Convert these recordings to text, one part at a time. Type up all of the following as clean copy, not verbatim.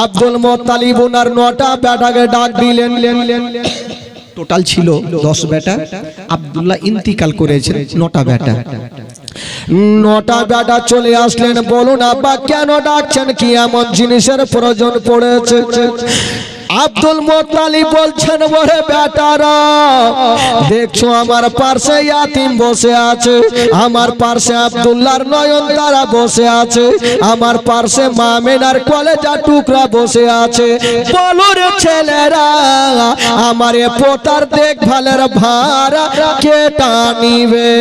Abdul Muttalib ওনার 9টা বেটাকে ডাক দিলেন। টোটাল ছিল 10 বেটা, আব্দুল্লাহ ইন্তিকাল করেছেন 9টা বেটা। 9টা বেটা চলে আসলেন। বলুন আব্বা কেন ডাকছেন, কি এমন জিনিসের প্রয়োজন পড়েছে? আব্দুল মুত্তালিব বলছেন, ওরে বেটারা, দেখছো আমার পাশে ইয়াতিম বসে আছে, আমার পাশে আব্দুল্লাহর নয়নতারা বসে আছে, আমার পাশে মামেনার কলেজা টুকরা বসে আছে। বলো রে ছেলেরা, আমার এ পোতার দেখভালের ভার কে টানিবে?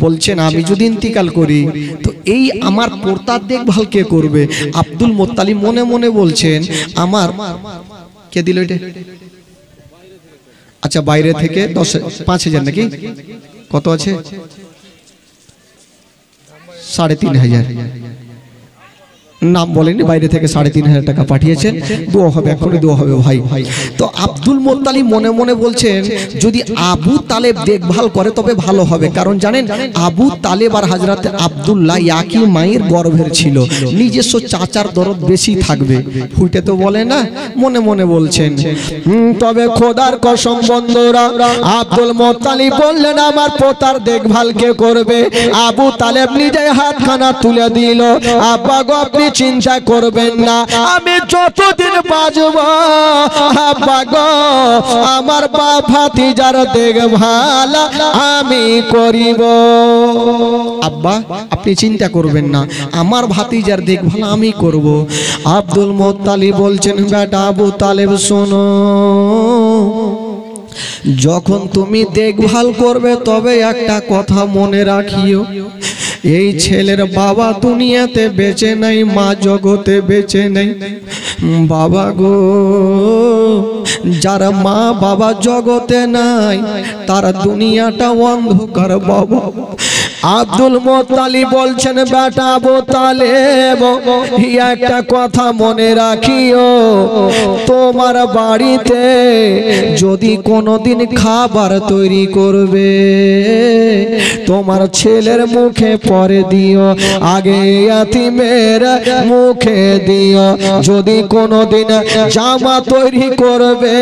বলছেন আমি যদি ইন্তিকাল করি তো এই আমার পোতার দেখভাল কে করবে? আব্দুল মুত্তালিব মনে মনে বলছেন, আমার কে দিল এটা? আচ্ছা বাইরে থেকে 5,000 নাকি কত আছে? 3,500 নাম বলেনি, বাইরে থেকে 3,500 টাকা পাঠিয়েছেন। দোয়া হবে, এখনই দোয়া হবে ভাই। তো আব্দুল মুত্তালিব মনে মনে বলছেন, যদি আবু তালেব দেখভাল করে তবে ভালো হবে। কারণ জানেন আবু তালেব আর হযরত আব্দুল্লাহ একই মায়ের গর্ভের ছিল, নিজস্ব চাচার দরদ বেশি থাকবে। ফুটে তো বলে না, মনে মনে বলছেন। তবে খোদার কসম বন্ধুরা, আব্দুল মুত্তালিব বললেন আমার পোতার দেখভাল কে করবে? আবু তালেব নিজে হাতখানা তুলে দিল। আব্বা গো আপনি চিন্তা করবেন না, আমি যতদিন বাঁচব আব্বা গো আমার বাপ ভাতিজার দেখভাল আমি করিব। আব্বা আপনি চিন্তা করবেন না, আমার ভাতিজার দেখভাল আমি করব। আব্দুল মুত্তালিব বলছেন, বেটা আবু তালেব শোনো, যখন তুমি দেখভাল করবে তবে একটা কথা মনে রাখিও, এই ছেলের বাবা দুনিয়াতে বেঁচে নাই, মা জগতে বেঁচে নাই। বাবা গো, যার মা বাবা জগতে নাই তার দুনিয়াটা অন্ধকার বাবা। আব্দুল মুত্তালিব বলছেন, বেটা আবু তালেব একটা কথা মনে রাখিও, তোমার বাড়িতে যদি কোনোদিন খাবার তৈরি করবে তোমার ছেলের মুখে পরে দিও, আগে ইয়াতিমের মুখে দিও। যদি কোনোদিন জামা তৈরি করবে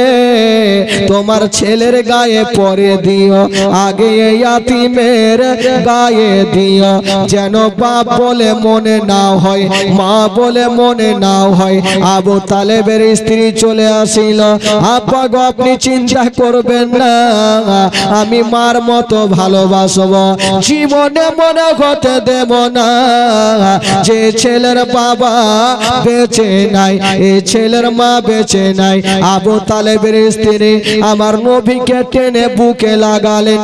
তোমার ছেলের গায়ে পরে দিও, আগে ইয়াতিমের গায়ে দিও, যেন বাপ বলে মনে না হয়, মা বলে মনে না হয়। আবু তালেবের স্ত্রী চলে আসিল। আব্বা গো আপনি চিন্তা করবেন না, আমি মার মতো ভালোবাসব, জীবনে মনে হতে দেব না যে ছেলের বাবা বেঁচে নাই, এই ছেলের মা বেঁচে নাই। আবু তালেবের স্ত্রী আমার নবীকে টেনে বুকে লাগালেন।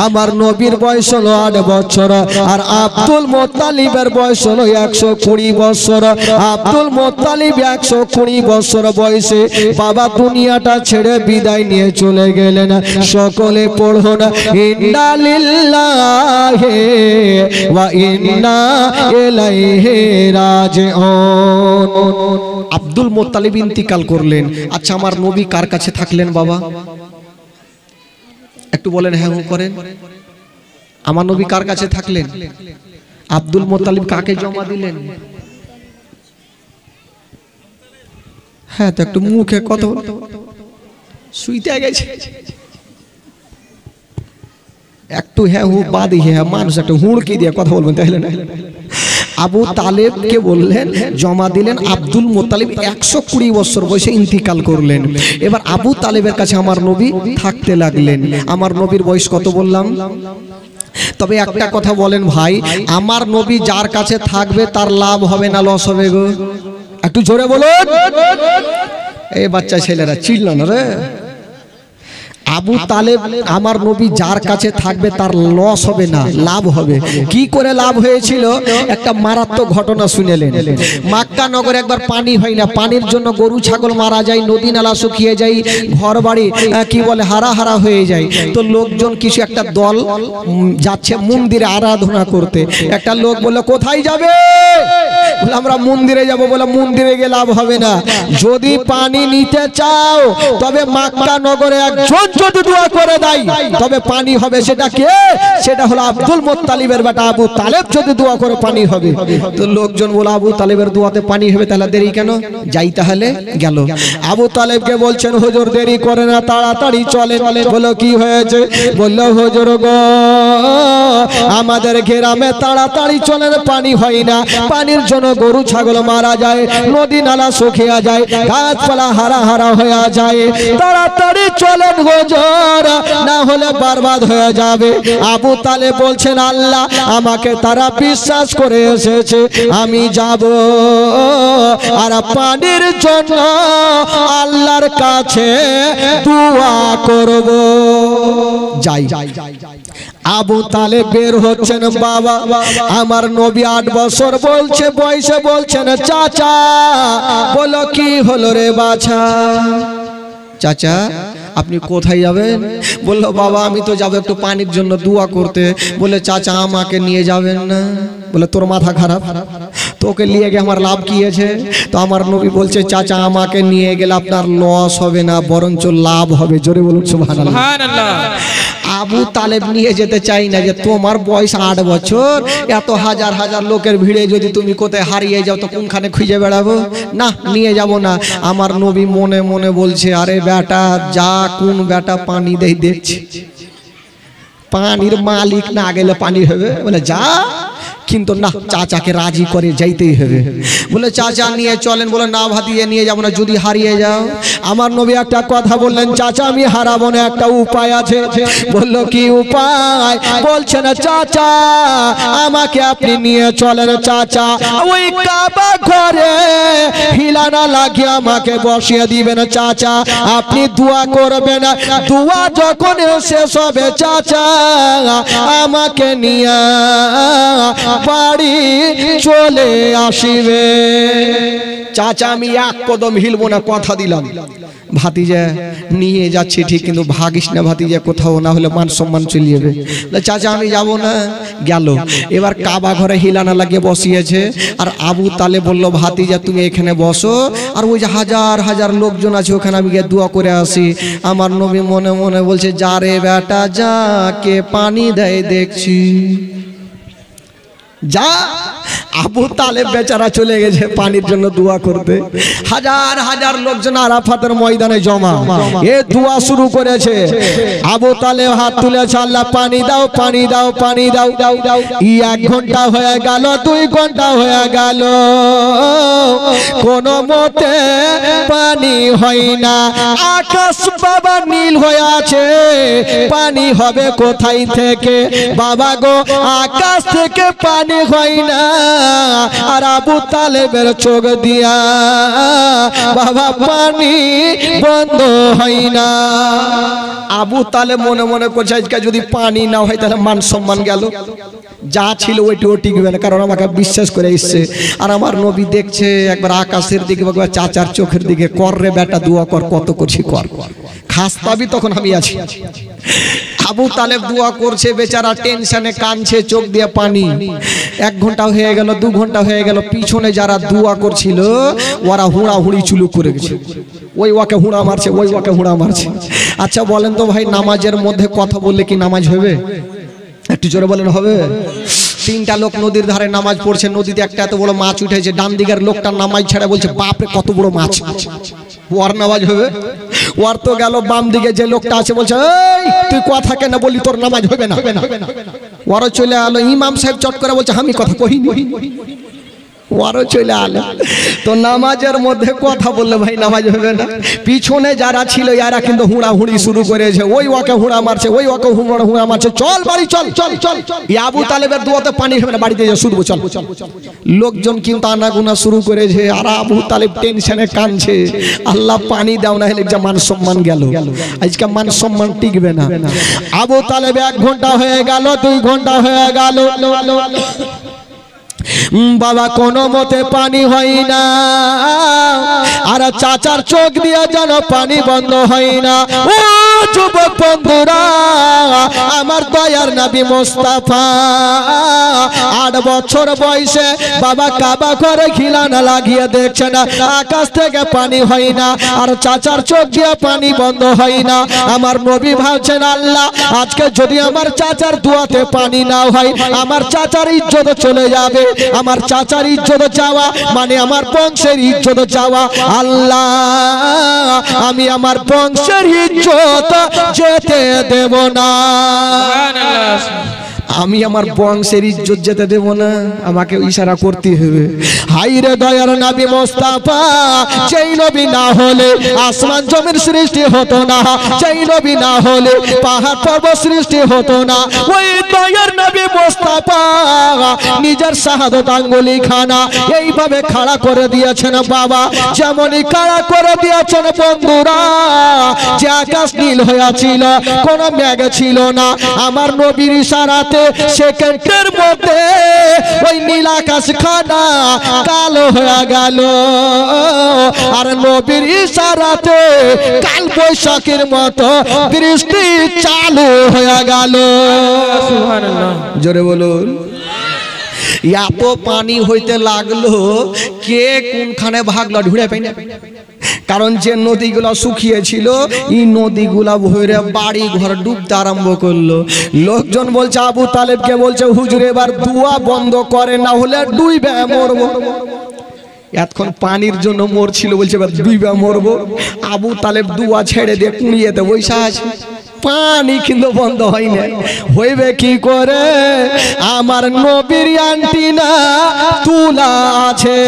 আমার নবীর বয়স হলো 8 বছর, আর আব্দুল মুত্তালিবের বয়স হলো 120 বছর। আব্দুল মুত্তালিব 120 বছর বয়সে বাবা দুনিয়াটা ছেড়ে বিদায় নিয়ে চলে গেলেন। সকলে পড়ুন, ইন্না লিল্লাহি ওয়া ইন্না ইলাইহি রাজিউন। আব্দুল মুত্তালিব ইন্তিকাল করলেন। আচ্ছা আমার নবী কার কাছে থাকলেন বাবা? একটু বলেন, হ্যাঁ করেন। আমার নবী কার কাছে থাকলেন? আব্দুল মুত্তালিব কাকে জমা দিলেন? হ্যাঁ তো একটু মুখে কথা শুইতে গেছে, একটু হ্যাঁ হু বাদি হ্যাঁ মানুষ একটু হুড়কি দিয়ে কথা বলবেন তাহলে না। আবু তালেবকে বললেন, জমা দিলেন। আব্দুল মুত্তালিব 120 বছর বয়সে ইন্তিকাল করলেন। এবার আবু তালেবের কাছে আমার নবী থাকতে লাগলেন। আমার নবীর বয়স কত বললাম? তবে একটা কথা বলেন ভাই, আমার নবী যার কাছে থাকবে তার লাভ হবে না লস হবে গো? একটু জোরে বলুন। এই বাচ্চা ছেলেরা চিল্লো না রে। আবু তালেব আমার নবী যার কাছে থাকবে তার লস হবে না, লাভ হবে। কি করে লাভ হয়েছিল? একটা মারাত্মক ঘটনা শুনেলেন। মক্কা নগরে একবার পানি হয় না, পানির জন্য গরু ছাগল মারা যায়, নদী নালা শুকিয়ে যায়, ঘর বাড়ি কি বলে হারা হারা হয়ে যায়। তো লোকজন কিছু একটা দল যাচ্ছে মন্দিরে আরাধনা করতে। একটা লোক বলল, কোথায় যাবে? বলে আমরা মন্দিরে যাব। বলে মন্দিরে গিয়ে লাভ হবে না, যদি পানি নিতে চাও তবে মক্কা নগরে একজন যদি দোয়া করে দেয় তবে পানি হবে। সেটা কে? সেটা হলো আব্দুল মুত্তালিবের বেটা আবু তালেব যদি দোয়া করে পানি হবে। তো লোকজন বলে আবু তালেবের দোয়াতে পানি হবে, তাহলে দেরি কেন? যাই তাহলে গেল। আবু তালেবকে বলছেন হুজুর দেরি করে না, তাড়াতাড়ি চলেন। বলো কি হয়েছে? বলল হুজুর গো আমাদের গ্রামে তাড়াতাড়ি চলেন, পানি হয় না, পানির জন্য গরু ছাগল মারা যায়, নদী নালা শুকিয়ে যায়, গাছপালা হারা হারা হয়ে যায়, তাড়াতাড়ি চলেন হুজুর, না হলে বরবাদ হয়ে যাবে। আবু তালেব বলছেন আল্লাহ আমাকে তারা বিশ্বাস করে এসেছে, আমি যাব আর পানির জন্য আল্লাহর কাছে দোয়া করব। যাই। আবু তালেব বের হচ্ছেন, বাবা আমার নবী 8 বছর বলছে বয়সে বলছেন চাচা। বলো কি হলো রে বাছা? চাচা আপনি কোথায় যাবেন? বললো বাবা আমি তো যাবো একটু পানির জন্য দোয়া করতে। বলে চাচা আমাকে নিয়ে যাবেন না? বলে তোর মাথা খারাপ, তোকে নিয়ে গিয়ে আমার লাভ কি আছে? তো আমার নবী বলছে চাচা আমাকে নিয়ে গেলে আপনার লস হবে না, বরঞ্চ লাভ হবে। জোরে বলুন সুবহানাল্লাহ। আবু তালেব নিয়ে যেতে চাই না, যে তোমার বয়স 8 বছর, এত হাজার হাজার লোকের ভিড়ে যদি তুমি কোথায় হারিয়ে যাও তো কোনখানে খুঁজে বেড়াবো? না, নিয়ে যাব না। আমার নবী মনে মনে বলছে আরে বেটা যা, কোন বেটা পানি দেই দেখছি, পানির মালিক না গেলে পানি হবে? বলে যা, কিন্তু না চাচাকে রাজি করে যাইতেই হবে। বলে চাচা নিয়ে চলেন। বলে না ভাতিয়ে নিয়ে যাবো না, যদি হারিয়ে যাও। আমার নবী একটা কথা বললেন চাচা আমি হারাবো না, একটা উপায় আছে। বললো কি উপায়? বলছে না চাচা আমাকে আপনি নিয়ে চলেন। চাচা ওই কাবা ঘরে হিলানা লাগিয়ে আমাকে বসিয়ে দিবেন। চাচা আপনি দোয়া করবেন, দোয়া যখন শেষ হবে চাচা আমাকে নিয়ে বাড়ি চলে আসিবে। চাচা আমি এক কদম হিলবো না, কথা দিলাম। ভাতিজা নিয়ে যাচ্ছি ঠিক, কিন্তু ভাগিস না ভাতিজা কোথাও, না হলে মান সম্মান চলে যাবে। চাচা আমি যাব না। গেল। এবার কাবা ঘরে হিলানা লাগিয়ে বসিয়েছে, আর আবু তালেব বলল ভাতিজা তুমি এখানে বসো, আর ওই যে হাজার হাজার লোকজন আছে ওখানে আমি গিয়ে দোয়া করে আসি। আমার নবী মনে মনে বলছে যা রে বেটা যা, কে পানি দেয় দেখছি, যা। আবু তালেব বেচারা চলে গেছে পানির জন্য দোয়া করতে। হাজার হাজার লোকজন আরাফাতের ময়দানে জমা, এ দোয়া শুরু করেছে। আবু তালেব হাত তুলেছে আল্লাহ পানি দাও, পানি দাও, পানি দাও। 1 ঘন্টা হয়ে গেল, 2 ঘন্টা হয়ে গেল, কোন মতে পানি হয় না। আকাশ বাবা নীল হয়ে আছে, পানি হবে কোথায় থেকে? বাবা গো আকাশ থেকে পানি হয় না, আর আবু তালেবের চোখ দিয়া বাবা পানি বন্ধ হয় না। আবু তালেব মনে মনে করছে আজকে যদি পানি না হয় তাহলে মান সম্মান গেল, যা ছিল ওইটিও টিকবে না, কারণ আমাকে বিশ্বাস করে এসছে। আর আমার নবী দেখছে একবার আকাশের দিকে, একবার চাচার চোখের দিকে, কর রে বেটা দোয়া কর, কত করছি কর, খাস পাবি তখন আমি আছি। আবু তালেব দোয়া করছে, বেচারা টেনশনে কাঁদছে, চোখ দিয়ে পানি। 1 ঘন্টা হয়ে গেল, 2 ঘন্টা হয়ে গেল, পিছনে যারা দোয়া করছিল ওরা হুড়াহুড়ি চুলু করে গেছে, ওই ওকে হুড়া মারছে, ওই ওকে হুড়া মারছে। আচ্ছা বলেন তো ভাই নামাজের মধ্যে কথা বললে কি নামাজ হবে? একটু জোরে বলেন হবে? 3টা লোক নদীর ধারে নামাজ পড়ছে, নদীতে একটা এত বড় মাছ উঠেছে, ডান দিকের লোকটা নামাজ ছেড়ে বলছে বাপরে কত বড় মাছ, ওর নামাজ হবে? ওর তো গেল। বাম দিকে যে লোকটা আছে বলছে এই তুই কথা কেন বলি, তোর নামাজ হবে না। ওরও চলে আলো। ইমাম সাহেব চট করে বলছে আমি কথা কহিনি, ওরও চলে আলো। তো নামাজের মধ্যে কথা বললে ভাই নামাজ হবে না। পিছনে যারা ছিল এরা কিন্তু হুড়াহুড়ি শুরু করেছে, ওই ওকে হুড়া মারছে, ওই ওকে হুড়া মারছে, চল বাড়ি চল চল চল। আবু তালেবের দোয়াতে পানি হবে না, বাড়িতে যা শুরু চল। লোকজন কিন্তু আনাগুনা শুরু করেছে, আর আবু তালেব টেনশনে কাঁদছে, আল্লাহ পানি দাও না হলে যা মান সম্মান গেল, আজকে মান সম্মান টিকবে না। আবু তালেব 1 ঘন্টা হয়ে গেল, 2 ঘন্টা হয়ে গেল, বাবা কোনো মতে পানি হয় না, আর চাচার চোখ দিয়ে যেন পানি বন্ধ হয় না। ও যুবক বন্ধুরা, আমার দয়ার নবী মুস্তাফা 8 বছর বয়সে বাবা কাবা করে খিলানা লাগিয়ে দেখছে না, আকাশ থেকে পানি হয় না, আর চাচার চোখ দিয়ে পানি বন্ধ হয় না। আমার নবী ভাবছেন, আল্লাহ আজকে যদি আমার চাচার দুয়াতে পানি না হয়, আমার চাচার ইজ্জত চলে যাবে। আমার চাচার ইজ্জত যাওয়া মানে আমার বংশের ইজ্জত যাওয়া। আল্লাহ আমি আমার বংশের ইজ্জত যেতে দেব না, আমি আমার বংশের ইজ্জত যেতে দেব না, আমাকে ইশারা করতে হবে। হায়রে দয়ার নবী মুস্তাফা, যেই নবী না হলে আসমান জমির সৃষ্টি হতো না, যেই নবী না হলে পাহাড় পর্বত সৃষ্টি হতো না, ওই দয়ার নবী মুস্তাফা নিজের শাহাদত আঙ্গুলি খানা এইভাবে খাড়া করে দিয়েছেন বাবা, যেমনই খাড়া করে দিয়েছেন বন্ধুরা, যে আকাশ নীল হয়েছিল, কোন মেঘ ছিল না, আমার নবীর ইশারাতে সেকেন্ডের মধ্যে ওই নীল আকাশ খানা কালো হয়ে গেল, আর নবীর ইশারাতে কাল বৈশাখীর মতো বৃষ্টি চালু হয়ে গেল। সুবহানাল্লাহ, জোরে বলুন। এত পানি হইতে লাগলো, কে কোনখানে ভাগলো ঢুড়ে পাই না, কারণ যে নদীগুলো শুকিয়েছিল এই নদীগুলা ভরে বাড়ি ঘর ডুবতে আরম্ভ করলো। লোকজন বলছে, আবু তালেবকে বলছে, হুজুর এবার দুয়া বন্ধ করে, না হলে ডুবে মরবো। এতক্ষণ পানির জন্য মরছিল, বলছে এবার ডুবে মরবো। আবু তালেব দুয়া ছেড়ে দিয়ে কুড়িয়েতে বৈশা আছে, পানি কিন্তু বন্ধ হয় না। হইবে কি করে, আমার নবীর অ্যান্টিনা তুলা আছে,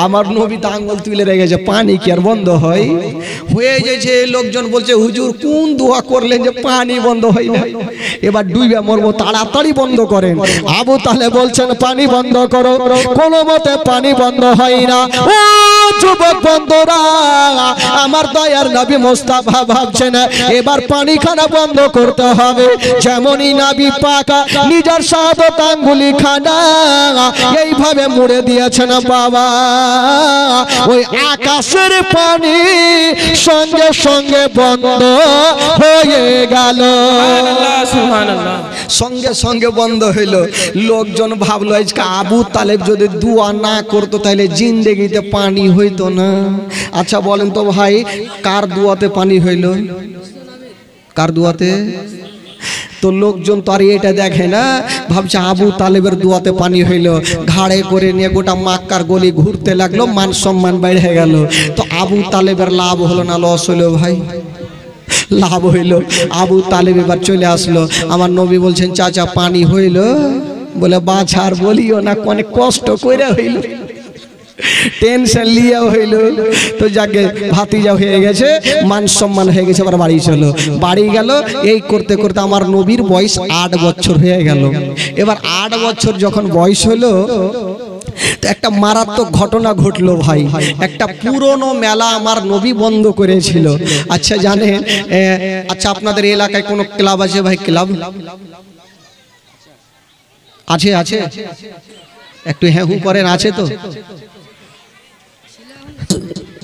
আমার নবী তো আঙ্গুল তুলে রেখেছে, পানি কি আর বন্ধ হয়? হয়ে গেছে। লোকজন বলছে, হুজুর কোন দোয়া করলেন যে পানি বন্ধ হয় না, এবার ডুবে মরবো, তাড়াতাড়ি বন্ধ করেন। আবু তালেব বলছেন, পানি বন্ধ করো, কোনো মতে পানি বন্ধ হয় না। ও যুবক বন্ধুরা, আমার দয়ার নবী মুস্তাফা ভাবছেন এবার পানি খানা বন্ধ করতে হবে, যেমনই নবী পাক নিজের শাহাদত আঙ্গুলি খানা এইভাবে মুড়ে দিয়েছেন বাবা, ওই আকাশের পানি সঙ্গে সঙ্গে বন্ধ হয়ে গেল। সঙ্গে সঙ্গে বন্ধ হইল। লোকজন ভাবলো আজকে আবু তালেব যদি দুয়া না করতো তাহলে জিন্দেগিতে পানি হইতো না। আচ্ছা বলেন তো ভাই, কার দুয়াতে পানি হইল? কার দুয়াতে? তো লোকজন তো আর এটা দেখে না, ভাবছে আবু তালেবের দুয়াতে পানি হইল, ঘাড়ে করে নিয়ে গোটা মক্কার গলি ঘুরতে লাগলো, মান সম্মান বেড়ে গেল। তো আবু তালেবের লাভ হলো না লস হইল? ভাই লাভ হইল। আবু তালেব এবার চলে আসলো, আমার নবী বলছেন, চাচা পানি হইল? বলে, বাছার বলিও না, অনেক কষ্ট করে হইল, টেনশন লিয়া হইল। তো যাকে ভাতিজা হয়ে গেছে, মান সম্মান হয়ে গেছে, আবার বাড়ি চলো। বাড়ি গেল, এই করতে করতে আমার নবীর বয়স 8 বছর হয়ে গেল। এবার 8 বছর যখন বয়স হলো, তো একটা মারাত্মক ঘটনা ঘটলো ভাই। একটা পুরনো মেলা আমার নবী বন্ধ করেছিল। আচ্ছা জানেন, আচ্ছা আপনাদের এলাকায় কোনো ক্লাব আছে ভাই? ক্লাব আছে? আছে একটু হ্যাঁ হু করেন, আছে তো?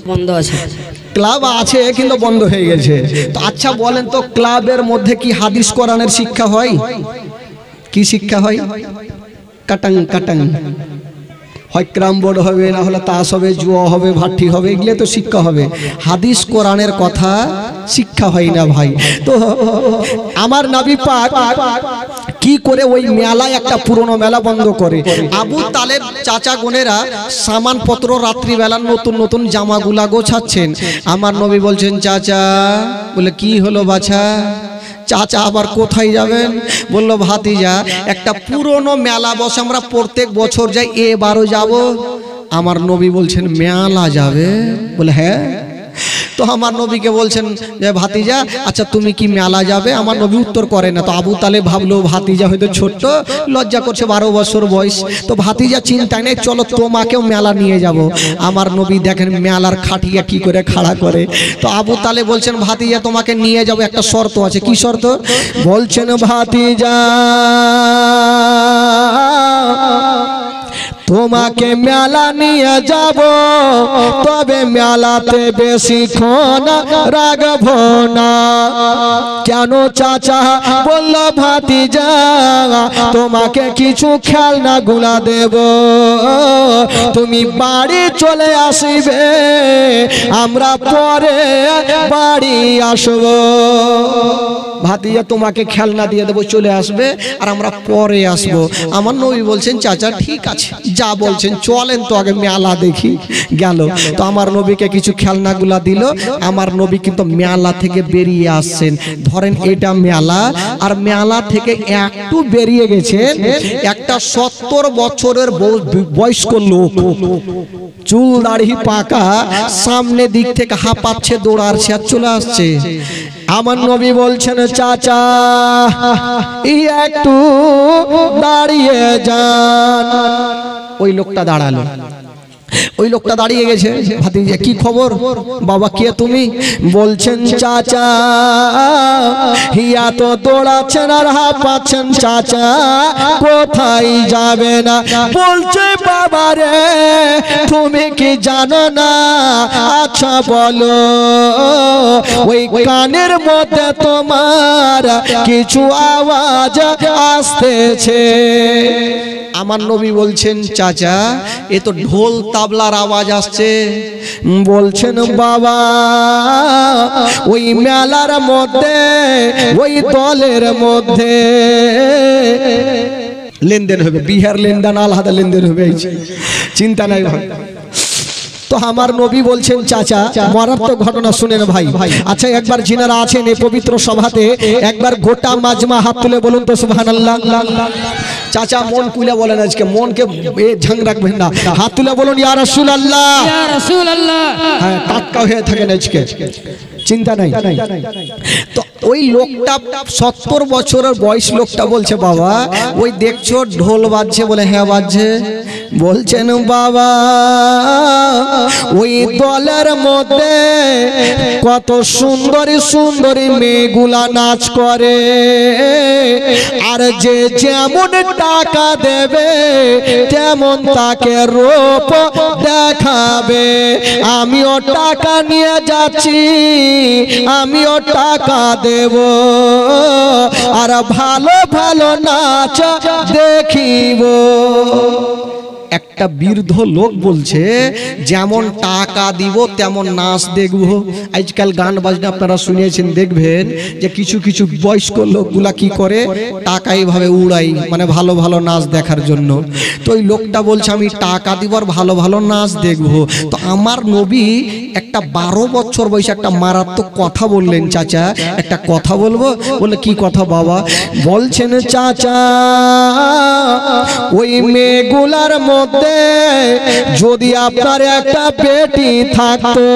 বন্ধ আছে। ক্লাব আছে কিন্তু বন্ধ হয়ে গেছে। তো আচ্ছা বলেন তো, ক্লাবের মধ্যে কি হাদিস কোরআনের শিক্ষা হয়? কি শিক্ষা হয়? কাটাং কাটাং, হয় ক্রাম বোর্ড হবে, না হলে তাস হবে, জুয়া হবে, ভাটি হবে, এগুলো তো শিক্ষা হবে। হাদিস কোরআনের কথা শিক্ষা হয় না ভাই। তো আমার নবী পাক কি করে ওই মেলায়, একটা পুরনো মেলা বন্ধ করে। আবু তালেব চাচা গোনেরা সামানপত্র রাত্রিবেলা নতুন নতুন জামাগুলা গোছাচ্ছেন। আমার নবী বলছেন, চাচা। বলে, কি হলো বাছা? চাচা আবার কোথায় যাবেন? বলল, ভাতিজা একটা পুরনো মেলা বসে, আমরা প্রত্যেক বছর যাই, এবারও যাব। আমার নবী বলছেন, মেলা যাবে? বলে, হ্যাঁ। তো আমার নবীকে বলছেন যে, ভাতিজা আচ্ছা তুমি কি মেলা যাবে? আমার নবী উত্তর করে না। তো আবু তালেব ভাবলো ভাতিজা হয়তো ছোট্ট, লজ্জা করছে, 12 বছর বয়স। তো ভাতিজা চিন্তা নেই, চলো তোমাকেও মেলা নিয়ে যাব। আমার নবী দেখেন মেলার খাটিয়া কি করে খাড়া করে। তো আবু তালেব বলছেন, ভাতিজা তোমাকে নিয়ে যাব, একটা শর্ত আছে। কি শর্ত? বলছেন, ভাতিজা তোমাকে মেলা নিয়ে যাব, তবে মেলাতে বেশিক্ষণ রাখবো না। কেন চাচা? বলল ভাতিজা তোমাকে কিছু খেলনা গুলা দেব, তুমি বাড়ি চলে আসবে, আমরা পরে বাড়ি আসবো। ভাতিজা তোমাকে খেলনা দিয়ে দেবো, চলে আসবে, আর আমরা পরে আসবো। আমার নবী বলছেন চাচা ঠিক আছে, যা বলছেন চলেন তো আগে মেলা দেখি। গেল তো আমার নবীকে কিছু খেলনাগুলা দিল। আমার নবী কিন্তু মেলা থেকে বেরিয়ে আসছেন। ধরেন এটা মেলা, আর মেলা থেকে একটু বেরিয়ে গেছেন একটা 70 বছরের বয়স্ক লোক, চুল দাড়ি পাকা, সামনে দিক থেকে হাঁপাচ্ছে, দৌড়াচ্ছে আর চলে আসছে। আমার নবী বলছেন চাচা একটু দাঁড়িয়ে যান। ওই লোকটা দাঁড়ালো, ওই লোকটা দাঁড়িয়ে গেছে। ভাতিজা কি খবর? বাবা কে তুমি? বলছেন চাচা হিয়া তো দৌড়াচ্ছেন আর হাঁপাচ্ছেন, চাচা কোথায় যাবে না? বলছে বাবা রে তুমি কি জানো না? আচ্ছা বলো। ওই কানের মধ্যে তোমার কিছু আওয়াজ আসতেছে। আমার নবী বলছেন চাচা এ তো ঢোল তাবলার আওয়াজ আসছে। বলছেন বাবা ওই মেলার মধ্যে ওই দলের মধ্যে লেনদেন হবে, বিহার লেনদেন আলাদা লেনদেন হবে, চিন্তা নাই ভাই। তো আমার নবী বলছেন চাচা মারাত্মক ঘটনা শুনেন ভাই। আচ্ছা একবার যিনারা আছেন এই পবিত্র সভাতে একবার গোটা মাজমা হাত তুলে বলুন তো সুবহানাল্লাহ। চাচা মন খুলে বলেন, আজকে মনকে ঝাং রাখবেন না, হাত তুলে বলুন ইয়া রাসূলুল্লাহ, ইয়া রাসূলুল্লাহ। হ্যাঁ টাটকা হয়ে থাকেন আজকে, চিন্তা নাই। তো ওই লোকটা 70 বছরের বয়স লোকটা বলছে বাবা ওই দেখছো ঢোল বাজছে? বলে হ্যাঁ বাজছে। বলছেন বাবা ওই দলের মধ্যে কত সুন্দরী সুন্দরী মেয়েগুলা নাচ করে, আর যে যেমন টাকা দেবে তেমন তাকে রূপ দেখাবে। আমিও টাকা নিয়ে যাচ্ছি, আমিও টাকা দেব, আর ভালো ভালো নাচ দেখিব। একটা বৃদ্ধ লোক বলছে যেমন টাকা দিব তেমন নাচ দেখব। আজকাল গান বাজনা আপনারা শুনেছেন, দেখবেন যে কিছু কিছু বয়স্ক লোকগুলা কি করে টাকা এইভাবে উড়াই, মানে ভালো ভালো নাচ দেখার জন্য। তো ওই লোকটা বলছে আমি টাকা দিব আর ভালো ভালো নাচ দেখব। তো আমার নবী একটা 12 বছর বয়সে একটা মারাত্মক কথা বললেন চাচা একটা কথা বলবো। বলে কি কথা বাবা? বলছেন চাচা ওই মেয়েগুলার মধ্যে যদি আপনার একটা বেটি থাকতো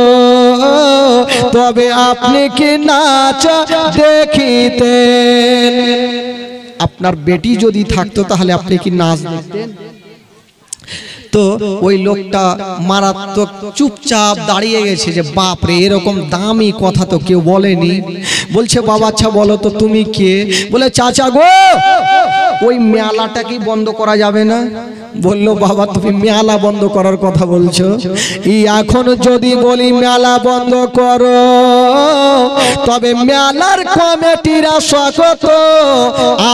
তবে আপনি কি নাচ দেখিতেন? আপনার বেটি যদি থাকতো তাহলে আপনি কি নাচ দেখতেন? তো ওই লোকটা মারাত্মক চুপচাপ দাঁড়িয়ে গেছে যে বাপরে এরকম দামি কথা তো কেউ বলেনি। বলছে বাবা আচ্ছা বলো তো তুমি কে? বলে চাচা গো ওই মেলাটা কি বন্ধ করা যাবে না? বললো বাবা তুমি মেলা বন্ধ করার কথা বলছো, এখন যদি বলি মেলা বন্ধ করো তবে মেলার কমিটিরা সকত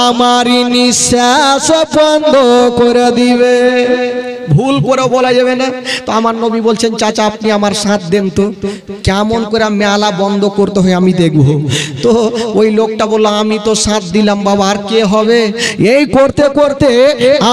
আমারই নিঃশ্বাস বন্ধ করে দিবে, ভুল করে বলা যাবে না। তো আমার নবী বলছেন চাচা আপনি আমার সাথ দেন তো, কেমন করে মেলা বন্ধ করতে হয় আমি দেখব। তো ওই লোকটা বলল আমি তো সাথ দিলাম বাবা, আর কে হবে? এই করতে করতে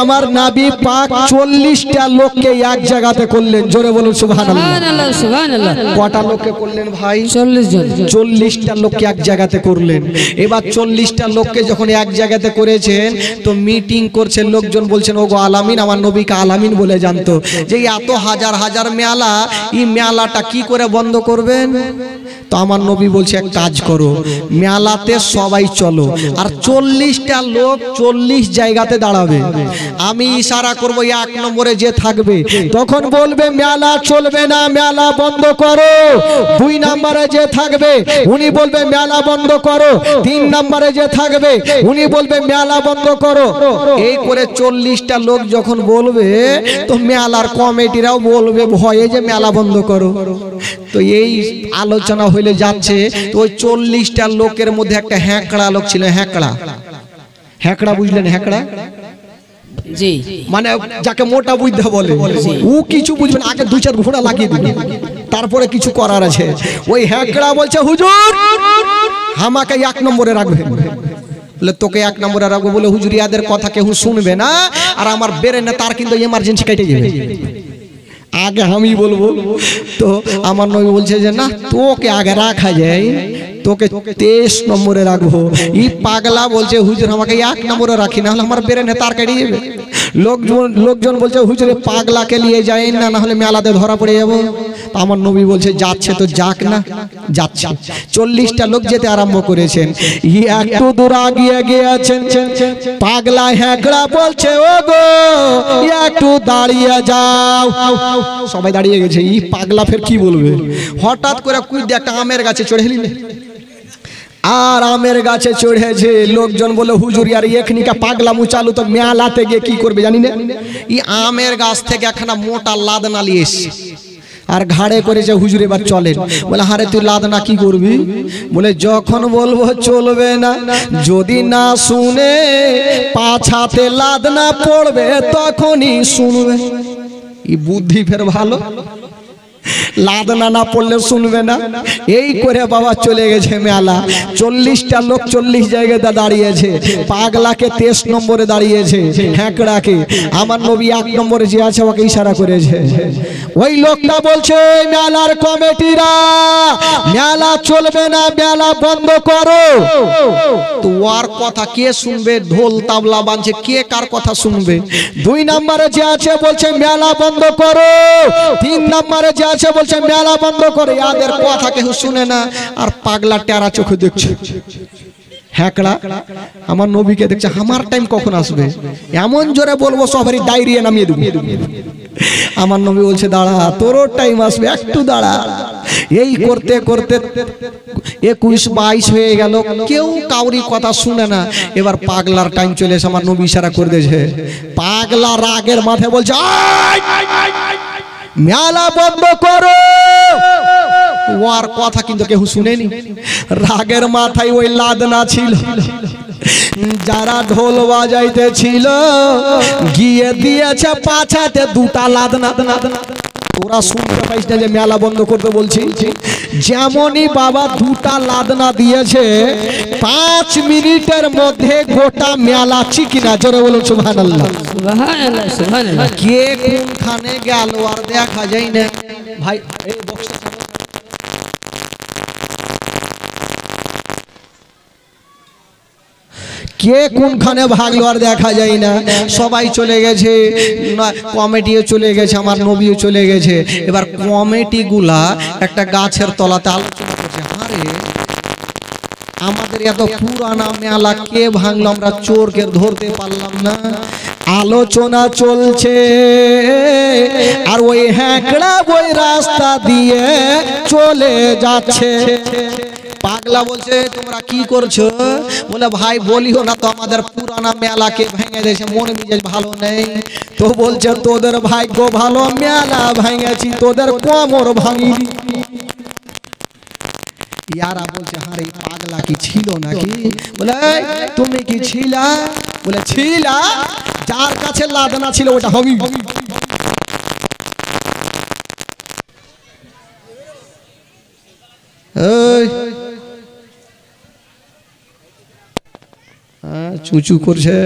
আমার নবী পাক 40টা লোককে এক জায়গাতে করলেন। জোরে বলুন সুবহানাল্লাহ, সুবহানাল্লাহ। কটা লোককে করলেন ভাই? 40 জন। 40টা লোককে এক জায়গাতে করলেন। এবার 40টা লোককে যখন এক জায়গাতে করেছেন তো মিটিং করছেন লোকজন, বলছেন ওগো আলামিন, আমার নবীকে আলামিন বলে জানতো যে এত হাজার হাজার মেলা, এই মেলাটা কি করে বন্ধ করবেন? তো আমার নবী বলছে এক কাজ করো, মেলাতে সবাই চলো, আর 40টা লোক 40 জায়গাতে দাঁড়াবে। আমি ইশারা করব, 1 নম্বরে যে থাকবে তখন বলবে মেলা চলবে না, মেলা বন্ধ করো। 2 নম্বরে যে থাকবে উনি বলবে মেলা বন্ধ করো। 3 নম্বরে যে থাকবে উনি বলবে মেলা বন্ধ করো। এই করে 40টা লোক যখন বলবে তো মেলার কমিটিরাও বলবে ভয়ে যে মেলা বন্ধ করো। তো এই আলোচনা হইলে যাচ্ছে, তো ওই 40টা লোকের মধ্যে একটা হ্যাঁকড়া লোক ছিল। হ্যাঁকড়া বুঝলেন? হ্যাঁকড়া জি, মানে যাকে মোটা বুঝতে বলে, ও কিছু বুঝবেন, আগে 2-4 ঘোড়া লাগিয়ে দিবে, তারপরে কিছু করার আছে। ওই হ্যাঁকড়া বলছে হুজুর আমাকে 1 নম্বরে রাখবেন। বলে তোকে 1 নম্বরে রাখবো? বলে হুজুর ইয়াদের কথা কেউ শুনবে না, আর আমার ব্রেনে তার কিন্তু এমার্জেন্সি কেটে যাবে, আগে আমি বলবো। তো আমার নবী বলছে যে না, তোকে আগে রাখা যায়, তোকে 23 নম্বরে রাখবো। এই পাগলা বলছে হুজুর আমাকে 1 নম্বরে রাখি, না হলে আমার ব্রেনে তার কেটে যাবে। লোকজন বলছে হুজুর পাগলাকে নিয়ে যায় না, না হলে মেলাতে ধরা পড়ে যাবো। আমার নবী বলছে যাচ্ছে তো যাক না, যাচ্ছে। 40টা লোক যেতে আরম্ভ করেছেন। একটু দূর আগিয়ে গিয়েছেন, পাগলা হ্যাঁকড়া বলছে ও গো একটু দাঁড়িয়ে যাও। সবাই দাঁড়িয়ে গেছে। এই পাগলা ফের কি বলবে? হঠাৎ করে কুইদে একটা আমের গাছে চড়ে নিলে, আর আমের গাছে চড়েছে। লোকজন বলে হুজুর আর এখনিকা পাগলা মুচালু তো মেলাতে গিয়ে কি করবে জানি না। এই আমের গাছ থেকে একখানা মোটা লাদনা নিয়ে এসছে, আর ঘাড়ে করেছে। হুজুর এবার চলেন। বলে হারে তুই লাদনা কি করবি? বলে যখন বলবো চলবে না, যদি না শুনে পাছাতে লাদনা পড়বে তখনই শুনবে। এই বুদ্ধি ফের ভালো, লাদনা না পড়লে শুনবে না। এই করে বাবা চলে গেছে মেলা। 40টা লোক 40 জায়গাতে দাঁড়িয়েছে। পাগলাকে 23 নম্বরে দাঁড়িয়েছে, হ্যাঁকড়াকে আমার নবী 1 নম্বরে যে আছে ওকে ইশারা করেছে। ওই লোকটা বলছে মেলার কমিটিরা মেলা চলবে না, মেলা বন্ধ করো। তো ওর কথা কে শুনবে? ঢোল তাবলা বাজছে, কে কার কথা শুনবে? 2 নম্বরে যে আছে বলছে মেলা বন্ধ করো। 3 নম্বরে যে আছে বলছে মেলা বন্ধ করে। ইয়াদের কথা কেউ শুনে না, আর পাগলা টেরা চোখে দেখছে। হ্যাঁকড়া আমার নবীকে দেখছে, আমার টাইম কখন আসবে? এমন জোরে বলবো সবারই ডায়রিয়া নামিয়ে দেবো। আমার নবী বলছে দাঁড়া, তোরও টাইম আসবে, একটু দাঁড়া। এই করতে করতে 21-22 হয়ে গেল, কেউ কাউরি কথা শুনে না। এবার পাগলার টাইম চলে এসে আমার নবী ইশারা করে দিয়েছে। পাগলা রাগের মাথায় বলছে মেলা বন্ধ করো। ওর কথা কিন্তু কেউ শুনেনি। রাগের মাথায় ওই লাদনা ছিল, যারা ঢোল বাজাইতে ছিল গিয়ে দিয়েছে পাছাতে 2টা লাদনা। তোরা শুনতে পাইস না যে মেলা বন্ধ করতে বলছি? যেমনই বাবা 2টা লাদনা দিয়েছে, 5 মিনিটের মধ্যে গোটা মেলা চিকিনা। জোরে বলুন সুবহানাল্লাহ। সুবহানাল্লাহ, সুবহানাল্লাহ। কে কোনখানে গেল আর দেখা যায় না ভাই। এই বক্সটা কে কোনখানে ভাগলো আর দেখা যায় না। সবাই চলে গেছে, কমিটিও চলে গেছে, আমার নবীও চলে গেছে। এবার কমিটিগুলা একটা গাছের তলাতে আলোচনা করছে, আরে আমাদের এত পুরানা মেলা কে ভাঙলো, আমরা চোরকে ধরতে পারলাম না। আলোচনা চলছে, আর ওই হ্যাঁকড়া ওই রাস্তা দিয়ে চলে যাচ্ছে। পাগলা বলছে তোমরা কি করছো? বলে ভাই বলিও না তো, আমাদের পুরানা মেলাকে ভেঙে দিয়েছে, মন মেজাজ ভালো নেই। তো বলছে তোদের ভাগ্য ভালো, মেলা ভেঙেছি, তোদের কোমর ভাঙিনি। ইয়ারা বলছে আরে পাগলা কি ছিল নাকি? বলে তুমি কি ছিলা? বলে ছিলা, যার কাছে লাদনা ছিল ওটা হবি। চুচু করছে।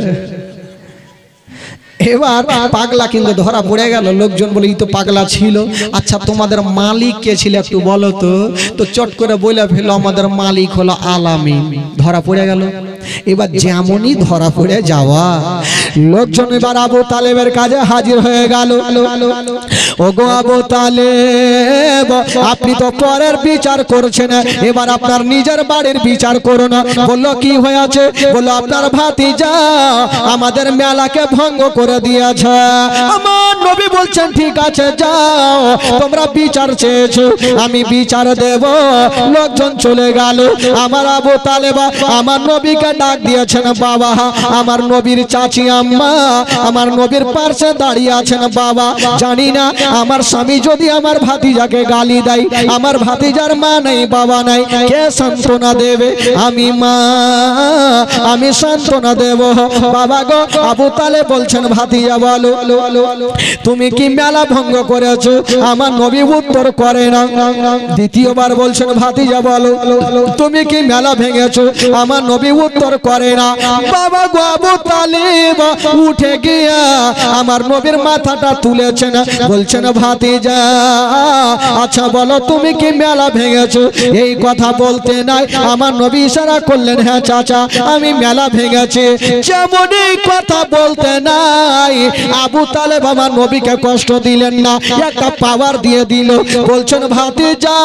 এবার পাগলা কিন্তু ধরা পড়ে গেল। লোকজন বলে এই তো পাগলা ছিল। আচ্ছা তোমাদের মালিক কে ছিল একটু বলো তো? তো চট করে বলে ফেলো আমাদের মালিক হলো আলামিন। ধরা পড়ে গেল। এবার যেমনই ধরা পড়ে যাওয়া, লোকজন এবার আবু তালেবের কাছে হাজির হয়ে গেল। ওগো আবু তালেব, আপনি তো পরের বিচার করছেন, এবার আপনার নিজের বাড়ির বিচার করুন। বললো কি হয়েছে? বললো আপনার ভাতিজা আমাদের মেলাকে ভঙ্গ করে দিয়েছে। আমার নবী বলছেন ঠিক আছে যাও, তোমরা বিচার চেয়েছো, আমি বিচার দেব। লোকজন চলে গেল। আমার আবু তালেব আমার নবীকে ডাক দিয়েছেন, বাবা আমার নবীর চাচি আম্মা আমার নবীর পাশে দাঁড়িয়ে আছেন। বাবা জানি না আমার স্বামী যদি আমার ভাতিজাকে গালি দেয়, আমার ভাতিজার মা নাই বাবা নাই, কে সান্ত্বনা দেবে? আমি মা, আমি সান্ত্বনা দেব। বাবা গো, আবু তালেব বলছেন ভাতিজা বলো তুমি কি মেলা ভঙ্গ করেছো? আমার নবী উত্তর করে না। দ্বিতীয়বার বলছেন ভাতিজা বলো তুমি কি মেলা ভেঙেছো? আমার নবী উত্তর করে না। বাবা গো, আবু তালেব উঠে গিয়া আমার নবীর মাথাটা তুলেছেন, বলছেন ভাতিজা আচ্ছা বলো তুমি কি মেলা ভেঙেছো? এই কথা বলতে নাই আমার নবী ইশারা করলেন, হ্যাঁ চাচা আমি মেলা ভেঙেছি। যেমন এই কথা বলতে নাই আবু তালেব আমার নবীকে কষ্ট দিলেন না, একটা পাওয়ার দিয়ে দিল। বলছেন ভাতিজা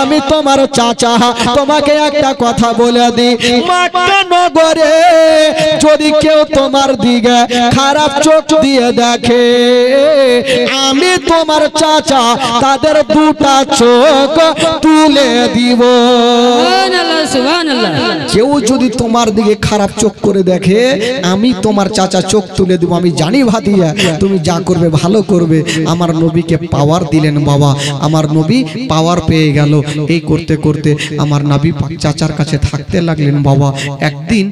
আমি তোমার চাচা, তোমাকে একটা কথা বলে দিই, মক্কা নগরে যদি কেউ তোমার দিকে খারাপ চোখ দিয়ে দেখে, আমি তোমার চাচা তাদের দুটা চোখ তুলে দিব। সুবহানাল্লাহ, সুবহানাল্লাহ। কেউ যদি তোমার দিকে খারাপ চোখ করে দেখে, আমি তোমার চাচা চোখ তুলে দিব। আমি জানি ভাতিজা তুমি যা করবে ভালো করবে। আমার নবীকে পাওয়ার দিলেন বাবা, আমার নবী পাওয়ার পেয়ে গেল। এই করতে করতে আমার নবী পাক চাচার কাছে থাকতে লাগলেন বাবা। একদিন